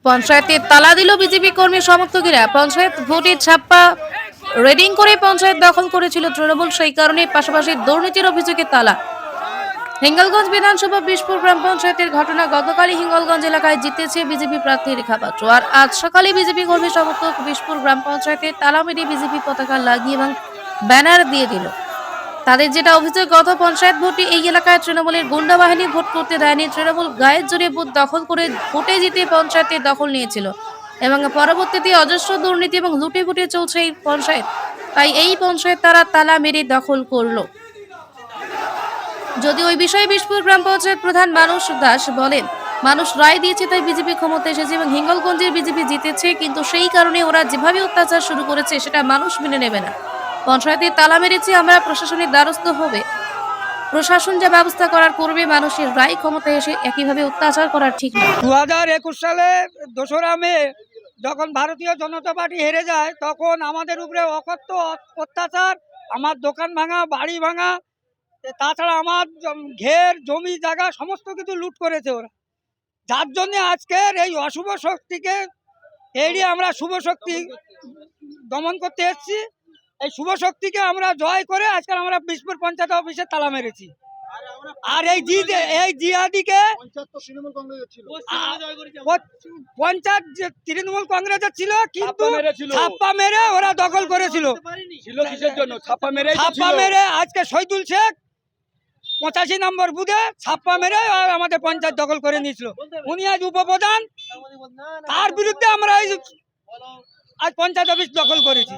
পঞ্চায়েতে তালা দিল বিজেপি কর্মী সমর্থকেরা। পঞ্চায়েত ভোটে ছাপ্পা রেডিং করে পঞ্চায়েত দখল করেছিল তৃণমূল, সেই কারণে পাশাপাশি দুর্নীতির অভিযোগে তালা। হিঙ্গলগঞ্জ বিধানসভা বিশপুর গ্রাম পঞ্চায়েতের ঘটনা। গতকালই হিঙ্গলগঞ্জ এলাকায় জিতেছে বিজেপি প্রার্থী রেখা পাত্র, আর আজ সকালে বিজেপি কর্মী সমর্থক বিশপুর গ্রাম পঞ্চায়েতে তালা মেরে বিজেপি পতাকা লাগিয়ে এবং ব্যানার দিয়ে দিল। তাদের যেটা অভিযোগ, গত পঞ্চায়েত ভোটে এই এলাকায় তৃণমূলের গুন্ডা বাহিনী ভোট করতে দেয়নি। তৃণমূল গায়ের জোরে বুথ দখল করে ভোটে জিতে পঞ্চায়েতের দখল নিয়েছিল এবং পরবর্তীতে অজস্র দুর্নীতি এবং লুটে ফুটে চলছে এই পঞ্চায়েত। তাই এই পঞ্চায়েত তারা তালা মেরে দখল করলো। যদি ওই বিষয়ে বিশপুর গ্রাম পঞ্চায়েত প্রধান মানুষ দাস বলেন, মানুষ রায় দিয়েছে তাই বিজেপি ক্ষমতা এসেছে এবং হিঙ্গলগঞ্জের বিজেপি জিতেছে, কিন্তু সেই কারণে ওরা যেভাবে অত্যাচার শুরু করেছে সেটা মানুষ মেনে নেবে না। পঞ্চায়েতে তালা মেরেছি আমরা, প্রশাসনের দ্বারস্থ হবে, প্রশাসন যা ব্যবস্থা করার করবে। মানুষের রায় ক্ষমতায় এসে একইভাবে অত্যাচার করার ঠিক নয়। 2021 সালে 2রা মে যখন ভারতীয় জনতা পার্টি হেরে যায়, তখন আমাদের উপরে অকথ্য অত্যাচার, আমার দোকান ভাঙা, বাড়ি ভাঙা, তাছাড়া আমার ঘের জমি জায়গা সমস্ত কিছু লুট করেছে ওরা। যার জন্য আজকের এই অশুভ শক্তিকে এড়িয়ে আমরা শুভ শক্তি দমন করতে এসেছি। এই শুভ শক্তিকে আমরা জয় করে আজকে আমরা বিশপুর পঞ্চায়েত অফিসে তালা মেরেছি। আর এই জিহাদিকে পঞ্চায়েত তৃণমূল কংগ্রেসের ছিল, কিন্তু ছাপ্পা মেরে ওরা দখল করেছিল। ছাপ্পা মেরে আজকে শহীদুল শেখ 85 নম্বর বুথে ছাপ্পা মেরে আমাদের পঞ্চায়েত দখল করে নিয়েছিল। উনি আজ উপপ্রধান, তার বিরুদ্ধে আমরা আজ পঞ্চায়েত অফিস দখল করেছি।